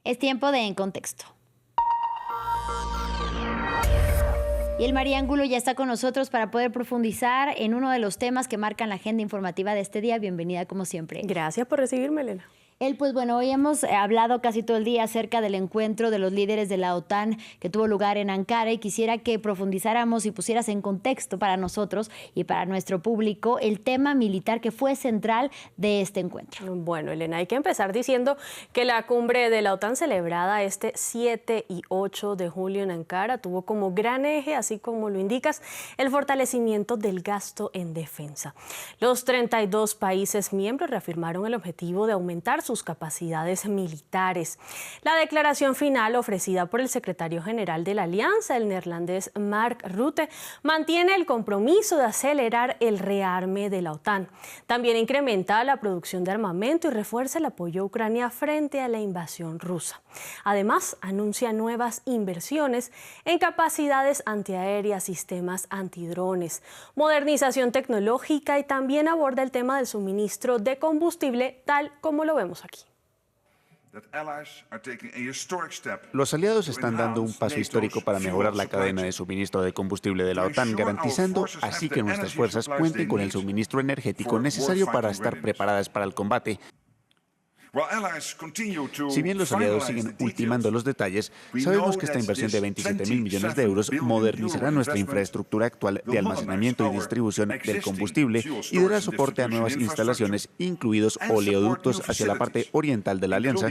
Es tiempo de En Contexto. Y el María Angulo ya está con nosotros para poder profundizar en uno de los temas que marcan la agenda informativa de este día. Bienvenida como siempre. Gracias por recibirme, Elena. Pues bueno, hoy hemos hablado casi todo el día acerca del encuentro de los líderes de la OTAN que tuvo lugar en Ankara y quisiera que profundizáramos y pusieras en contexto para nosotros y para nuestro público el tema militar que fue central de este encuentro. Bueno, Elena, hay que empezar diciendo que la cumbre de la OTAN celebrada este 7 y 8 de julio en Ankara tuvo como gran eje, así como lo indicas, el fortalecimiento del gasto en defensa. Los 32 países miembros reafirmaron el objetivo de aumentar sus capacidades militares. La declaración final ofrecida por el secretario general de la Alianza, el neerlandés Mark Rutte, mantiene el compromiso de acelerar el rearme de la OTAN. También incrementa la producción de armamento y refuerza el apoyo a Ucrania frente a la invasión rusa. Además, anuncia nuevas inversiones en capacidades antiaéreas, sistemas antidrones, modernización tecnológica y también aborda el tema del suministro de combustible, tal como lo vemos aquí. Los aliados están dando un paso histórico para mejorar la cadena de suministro de combustible de la OTAN, garantizando así que nuestras fuerzas cuenten con el suministro energético necesario para estar preparadas para el combate. Si bien los aliados siguen ultimando los detalles, sabemos que esta inversión de 27.000 millones de euros modernizará nuestra infraestructura actual de almacenamiento y distribución del combustible y dará soporte a nuevas instalaciones, incluidos oleoductos hacia la parte oriental de la alianza.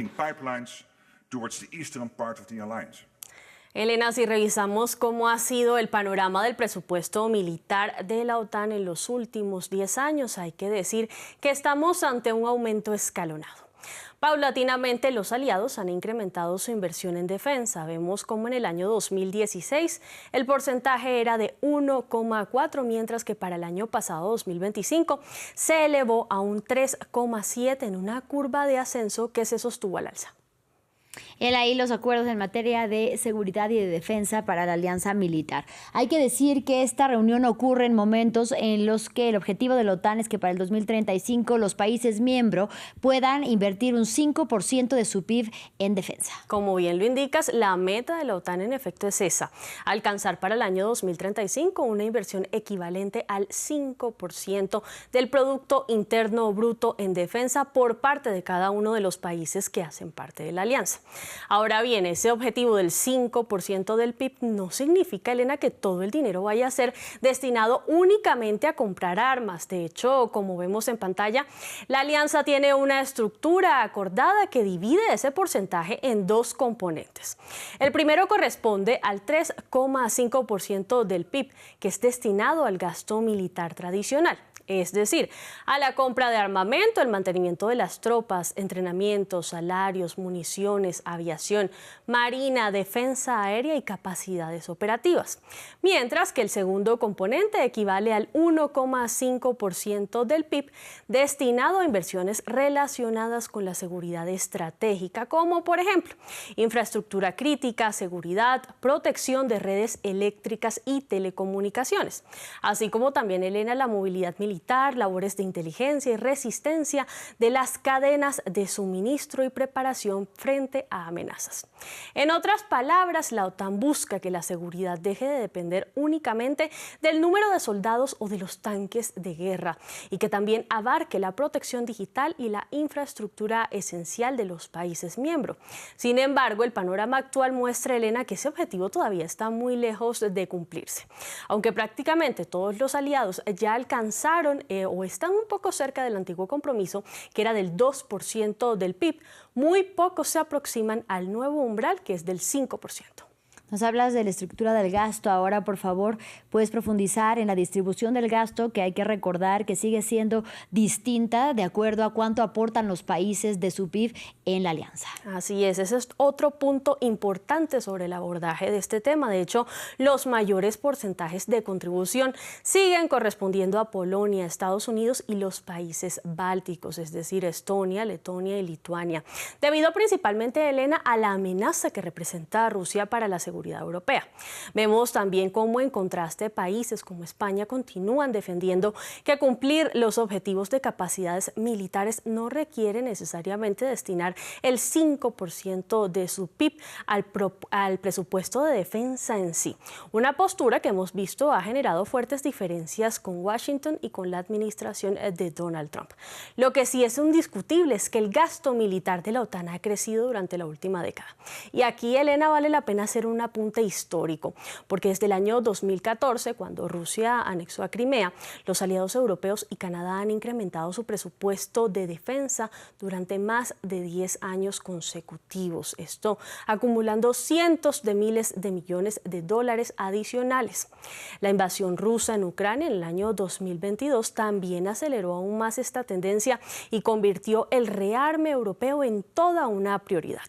Elena, si revisamos cómo ha sido el panorama del presupuesto militar de la OTAN en los últimos 10 años, hay que decir que estamos ante un aumento escalonado. Paulatinamente, los aliados han incrementado su inversión en defensa. Vemos como en el año 2016 el porcentaje era de 1,4, mientras que para el año pasado, 2025, se elevó a un 3,7 en una curva de ascenso que se sostuvo al alza. Ahí los acuerdos en materia de seguridad y de defensa para la alianza militar. Hay que decir que esta reunión ocurre en momentos en los que el objetivo de la OTAN es que para el 2035 los países miembros puedan invertir un 5% de su PIB en defensa. Como bien lo indicas, la meta de la OTAN en efecto es esa, alcanzar para el año 2035 una inversión equivalente al 5% del Producto Interno Bruto en defensa por parte de cada uno de los países que hacen parte de la alianza. Ahora bien, ese objetivo del 5% del PIB no significa, Elena, que todo el dinero vaya a ser destinado únicamente a comprar armas. De hecho, como vemos en pantalla, la alianza tiene una estructura acordada que divide ese porcentaje en dos componentes. El primero corresponde al 3,5% del PIB, que es destinado al gasto militar tradicional. Es decir, a la compra de armamento, el mantenimiento de las tropas, entrenamientos, salarios, municiones, aviación, marina, defensa aérea y capacidades operativas. Mientras que el segundo componente equivale al 1,5% del PIB destinado a inversiones relacionadas con la seguridad estratégica, como por ejemplo, infraestructura crítica, seguridad, protección de redes eléctricas y telecomunicaciones, así como también, Elena, la movilidad militar, labores de inteligencia y resistencia de las cadenas de suministro y preparación frente a amenazas. En otras palabras, la OTAN busca que la seguridad deje de depender únicamente del número de soldados o de los tanques de guerra y que también abarque la protección digital y la infraestructura esencial de los países miembros. Sin embargo, el panorama actual muestra, Elena, que ese objetivo todavía está muy lejos de cumplirse. Aunque prácticamente todos los aliados ya alcanzaron o están un poco cerca del antiguo compromiso, que era del 2% del PIB, muy pocos se aproximan al nuevo umbral, que es del 5%. Nos hablas de la estructura del gasto. Ahora, por favor, puedes profundizar en la distribución del gasto, que hay que recordar que sigue siendo distinta de acuerdo a cuánto aportan los países de su PIB en la alianza. Así es, ese es otro punto importante sobre el abordaje de este tema. De hecho, los mayores porcentajes de contribución siguen correspondiendo a Polonia, Estados Unidos y los países bálticos, es decir, Estonia, Letonia y Lituania, debido principalmente, Elena, a la amenaza que representa Rusia para la seguridad seguridad europea. Vemos también cómo, en contraste, países como España continúan defendiendo que cumplir los objetivos de capacidades militares no requiere necesariamente destinar el 5% de su PIB al presupuesto de defensa en sí. Una postura que hemos visto ha generado fuertes diferencias con Washington y con la administración de Donald Trump. Lo que sí es indiscutible es que el gasto militar de la OTAN ha crecido durante la última década. Y aquí, Elena, vale la pena hacer un apunte histórico, porque desde el año 2014, cuando Rusia anexó a Crimea, los aliados europeos y Canadá han incrementado su presupuesto de defensa durante más de 10 años consecutivos. Esto acumulando cientos de miles de millones de dólares adicionales. La invasión rusa en Ucrania en el año 2022 también aceleró aún más esta tendencia y convirtió el rearme europeo en toda una prioridad.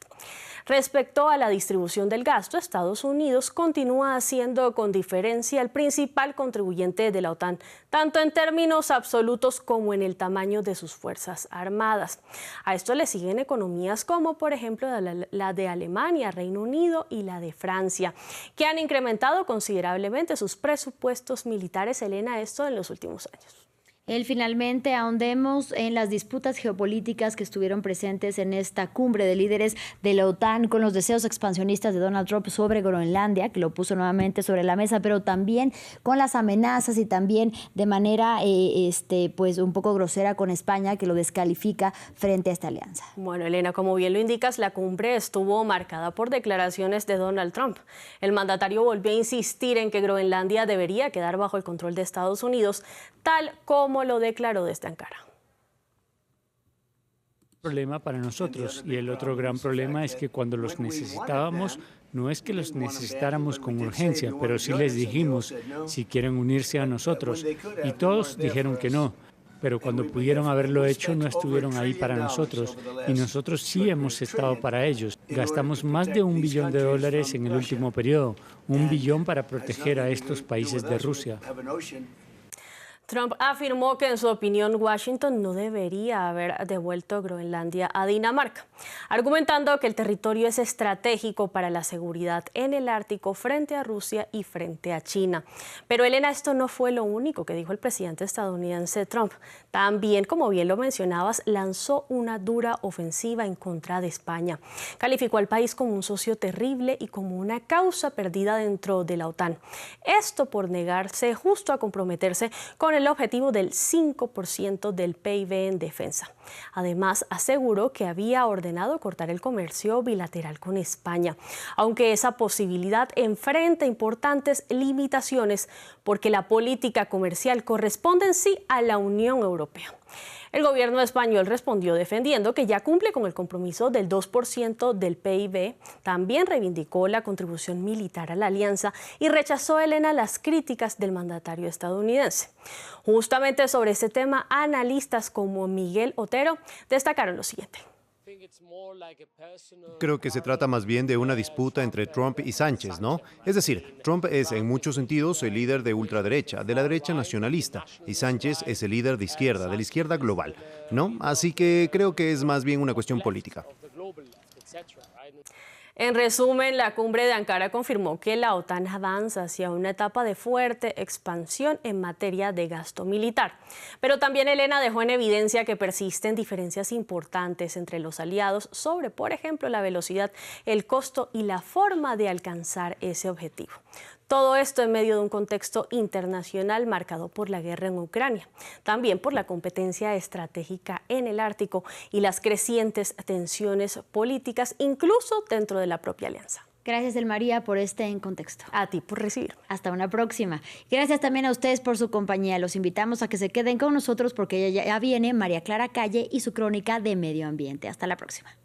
Respecto a la distribución del gasto, Estados Unidos continúa siendo con diferencia el principal contribuyente de la OTAN, tanto en términos absolutos como en el tamaño de sus fuerzas armadas. A esto le siguen economías como, por ejemplo, la de Alemania, Reino Unido y la de Francia, que han incrementado considerablemente sus presupuestos militares, Elena, esto en los últimos años. Finalmente, ahondemos en las disputas geopolíticas que estuvieron presentes en esta cumbre de líderes de la OTAN, con los deseos expansionistas de Donald Trump sobre Groenlandia, que lo puso nuevamente sobre la mesa, pero también con las amenazas y también de manera pues un poco grosera con España, que lo descalifica frente a esta alianza. Bueno, Elena, como bien lo indicas, la cumbre estuvo marcada por declaraciones de Donald Trump. El mandatario volvió a insistir en que Groenlandia debería quedar bajo el control de Estados Unidos, tal como lo declaró desde Ankara. Problema para nosotros, y el otro gran problema es que cuando los necesitábamos, no es que los necesitáramos con urgencia, pero sí les dijimos si quieren unirse a nosotros, y todos dijeron que no. Pero cuando pudieron haberlo hecho, no estuvieron ahí para nosotros, y nosotros sí hemos estado para ellos. Gastamos más de $1 billón en el último periodo, $1 billón para proteger a estos países de Rusia. Trump afirmó que, en su opinión, Washington no debería haber devuelto Groenlandia a Dinamarca, argumentando que el territorio es estratégico para la seguridad en el Ártico frente a Rusia y frente a China. Pero, Elena, esto no fue lo único que dijo el presidente estadounidense Trump. También, como bien lo mencionabas, lanzó una dura ofensiva en contra de España. Calificó al país como un socio terrible y como una causa perdida dentro de la OTAN. Esto por negarse justo a comprometerse con el objetivo del 5% del PIB en defensa. Además, aseguró que había ordenado cortar el comercio bilateral con España, aunque esa posibilidad enfrenta importantes limitaciones porque la política comercial corresponde en sí a la Unión Europea. El gobierno español respondió defendiendo que ya cumple con el compromiso del 2% del PIB. También reivindicó la contribución militar a la alianza y rechazó, Elena, las críticas del mandatario estadounidense. Justamente sobre este tema, analistas como Miguel Otero destacaron lo siguiente. Creo que se trata más bien de una disputa entre Trump y Sánchez, ¿no? Es decir, Trump es en muchos sentidos el líder de ultraderecha, de la derecha nacionalista, y Sánchez es el líder de la izquierda global, ¿no? Así que creo que es más bien una cuestión política. En resumen, la cumbre de Ankara confirmó que la OTAN avanza hacia una etapa de fuerte expansión en materia de gasto militar. Pero también, Elena, dejó en evidencia que persisten diferencias importantes entre los aliados sobre, por ejemplo, la velocidad, el costo y la forma de alcanzar ese objetivo. Todo esto en medio de un contexto internacional marcado por la guerra en Ucrania, también por la competencia estratégica en el Ártico y las crecientes tensiones políticas, incluso dentro de la propia alianza. Gracias, Elmaría, por este En Contexto. A ti por recibirme. Hasta una próxima. Gracias también a ustedes por su compañía. Los invitamos a que se queden con nosotros porque ya viene María Clara Calle y su crónica de medio ambiente. Hasta la próxima.